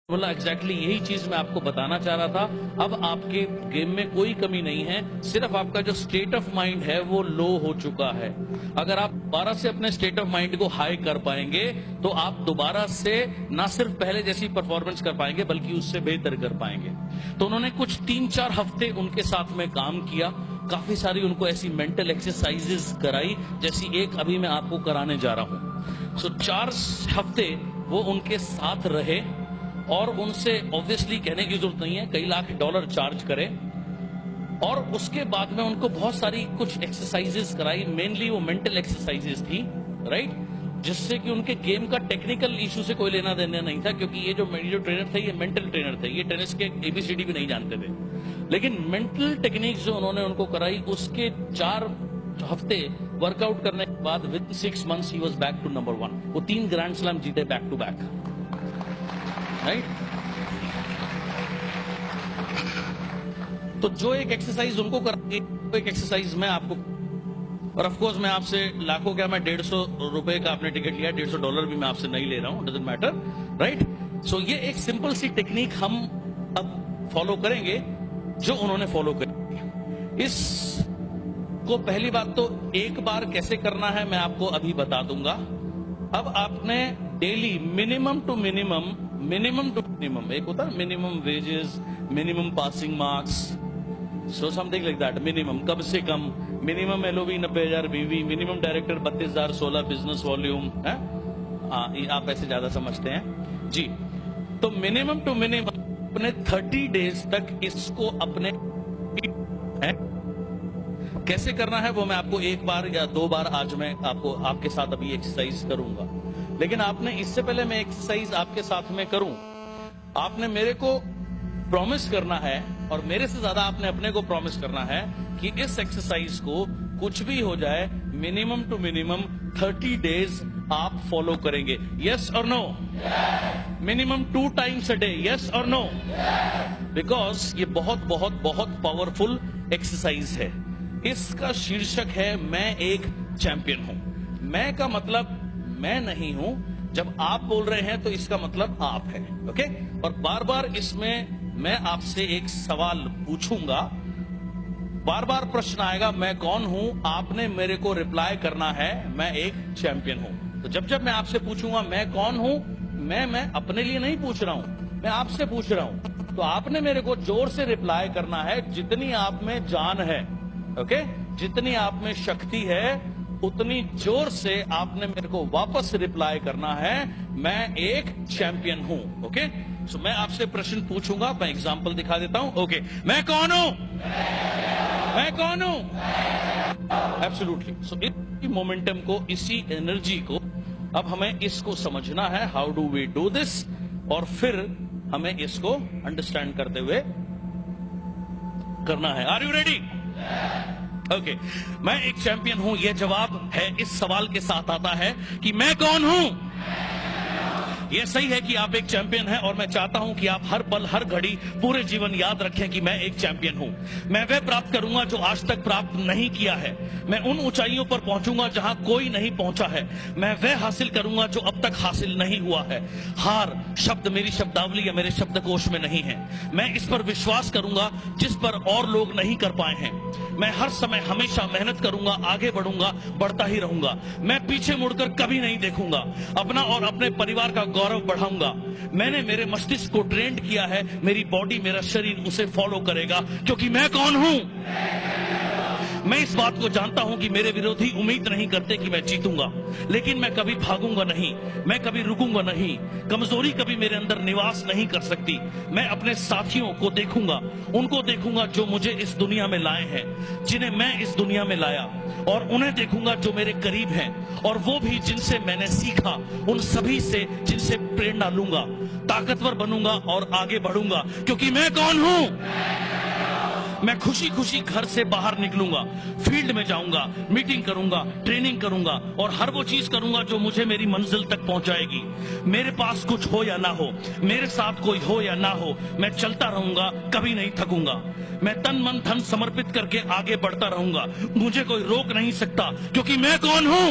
बोला एग्जैक्टली यही चीज मैं आपको बताना चाह रहा था। अब आपके गेम में कोई कमी नहीं है, सिर्फ आपका जो स्टेट ऑफ माइंड है वो लो हो चुका है। अगर आप दोबारा से अपने स्टेट ऑफ माइंड को हाई कर पाएंगे तो आप दोबारा से ना सिर्फ पहले जैसी परफॉर्मेंस कर पाएंगे बल्कि उससे बेहतर कर पाएंगे। तो उन्होंने कुछ 3-4 हफ्ते उनके साथ में काम किया, काफी सारी उनको ऐसी मेंटल एक्सरसाइजेस कराई जैसी एक अभी मैं आपको कराने जा रहा हूं। सो 4 हफ्ते वो उनके साथ रहे और उनसे ऑब्वियसली कहने की जरूरत नहीं है, कई लाख डॉलर चार्ज करें। और उसके बाद में उनको बहुत सारी कुछ एक्सरसाइजेस कराई, मेनली वो मेंटल एक्सरसाइजेस थी, राइट, जिससे कि उनके गेम का टेक्निकल इशू से कोई लेना देना नहीं था, क्योंकि ये जो ट्रेनर थे ये मेंटल ट्रेनर थे, ये टेनिस के एबीसीडी भी नहीं जानते थे। लेकिन मेंटल टेक्निक्स जो उन्होंने उनको कराई, उसके 4 हफ्ते वर्कआउट करने के बाद with 6 months he was back to number 1। वो 3 ग्रैंड स्लैम जीते बैक टू बैक, राइट। तो जो एक एक्सरसाइज उनको कराई, वो एक एक्सरसाइज मैं आपको, और ऑफ कोर्स मैं आपसे लाखों क्या, मैं 150 रुपए का आपने टिकट लिया, $150 भी मैं आपसे नहीं ले रहा हूं, डजंट मैटर, राइट। सो ये एक सिंपल सी टेक्निक हम अब फॉलो करेंगे जो उन्होंने फॉलो करी। इस को पहली बात तो एक बार कैसे करना है मैं आपको अभी बता दूंगा। अब आपने डेली मिनिमम टू मिनिमम, एक होता है minimum wages, minimum passing marks, so something like that, minimum कम से कम, मिनिमम एलओवी 90,000 बीवी, मिनिमम डायरेक्टर 32,000, 16 बिजनेस वॉल्यूम है। आप ऐसे ज्यादा समझते हैं जी। तो मिनिमम टू मिनिमम अपने 30 डेज तक इसको अपने है? कैसे करना है वो मैं आपको 1 बार या 2 बार आज मैं आपको आपके साथ अभी एक्सरसाइज करूंगा। लेकिन आपने, इससे पहले मैं एक्सरसाइज आपके साथ में करूं, आपने मेरे को प्रॉमिस करना है, और मेरे से ज्यादा आपने अपने को प्रॉमिस करना है कि इस एक्सरसाइज को कुछ भी हो जाए मिनिमम टू मिनिमम 30 डेज आप फॉलो करेंगे। यस और no? Minimum 2 times a day, yes और नो? बिकॉज ये बहुत बहुत बहुत पावरफुल एक्सरसाइज है। इसका शीर्षक है मैं एक चैंपियन हूं। मैं का मतलब मैं नहीं हूं, जब आप बोल रहे हैं तो इसका मतलब आप है, ओके। और बार बार इसमें मैं आपसे एक सवाल पूछूंगा, बार बार प्रश्न आएगा मैं कौन हूं, आपने मेरे को रिप्लाई करना है मैं एक चैंपियन हूं। तो जब जब मैं आपसे पूछूंगा मैं कौन हूं, मैं अपने लिए नहीं पूछ रहा हूं, मैं आपसे पूछ रहा हूं, तो आपने मेरे को जोर से रिप्लाई करना है, जितनी आप में जान है, ओके, जितनी आप में शक्ति है उतनी जोर से आपने मेरे को वापस रिप्लाई करना है मैं एक चैंपियन हूं, ओके। सो मैं आपसे प्रश्न पूछूंगा, मैं एग्जांपल दिखा देता हूं, ओके। मैं कौन हूं? मैं कौन हूं? एब्सोल्युटली। सो इस मोमेंटम को, इसी एनर्जी को अब हमें इसको समझना है, how do we do this, और फिर हमें इसको अंडरस्टैंड करते हुए करना है। Are you ready? ओके। मैं एक चैंपियन हूं, यह जवाब है इस सवाल के साथ आता है कि मैं कौन हूं। यह सही है कि आप एक चैंपियन हैं, और मैं चाहता हूं कि आप हर पल हर घड़ी पूरे जीवन याद रखें कि मैं एक चैंपियन हूं। मैं वह प्राप्त करूंगा जो आज तक प्राप्त नहीं किया है। मैं उन ऊंचाइयों पर पहुंचूंगा जहां कोई नहीं पहुंचा है। मैं वह हासिल करूंगा जो अब तक हासिल नहीं हुआ है। हार शब्द मेरी शब्दावली या मेरे शब्दकोश में नहीं है। मैं इस पर विश्वास करूंगा जिस पर और लोग नहीं कर पाए हैं। मैं हर समय हमेशा मेहनत करूंगा, आगे बढ़ूंगा, बढ़ता ही रहूंगा। मैं पीछे मुड़कर कभी नहीं देखूंगा। अपना और अपने परिवार का गौरव बढ़ाऊंगा। मैंने मेरे मस्तिष्क को ट्रेंड किया है, मेरी बॉडी, मेरा शरीर उसे फॉलो करेगा, क्योंकि मैं कौन हूं? मैं इस बात को जानता हूं कि मेरे विरोधी उम्मीद नहीं करते कि मैं जीतूंगा, लेकिन मैं कभी भागूंगा नहीं, मैं कभी रुकूंगा नहीं। कमजोरी कभी मेरे अंदर निवास नहीं कर सकती। मैं अपने साथियों को देखूंगा, उनको देखूंगा जो मुझे इस दुनिया में लाए हैं, जिन्हें मैं इस दुनिया में लाया, और उन्हें देखूंगा जो मेरे करीब हैं, और वो भी जिनसे मैंने सीखा, उन सभी से जिनसे प्रेरणा लूंगा। ताकतवर बनूंगा और आगे बढ़ूंगा, क्योंकि मैं कौन हूं? मैं खुशी खुशी घर से बाहर निकलूंगा, फील्ड में जाऊंगा, मीटिंग करूंगा, ट्रेनिंग करूंगा, और हर वो चीज करूंगा जो मुझे मेरी मंजिल तक पहुंचाएगी। मेरे पास कुछ हो या ना हो, मेरे साथ कोई हो या ना हो, मैं चलता रहूंगा, कभी नहीं थकूंगा। मैं तन मन धन समर्पित करके आगे बढ़ता रहूंगा। मुझे कोई रोक नहीं सकता, क्योंकि मैं कौन हूं?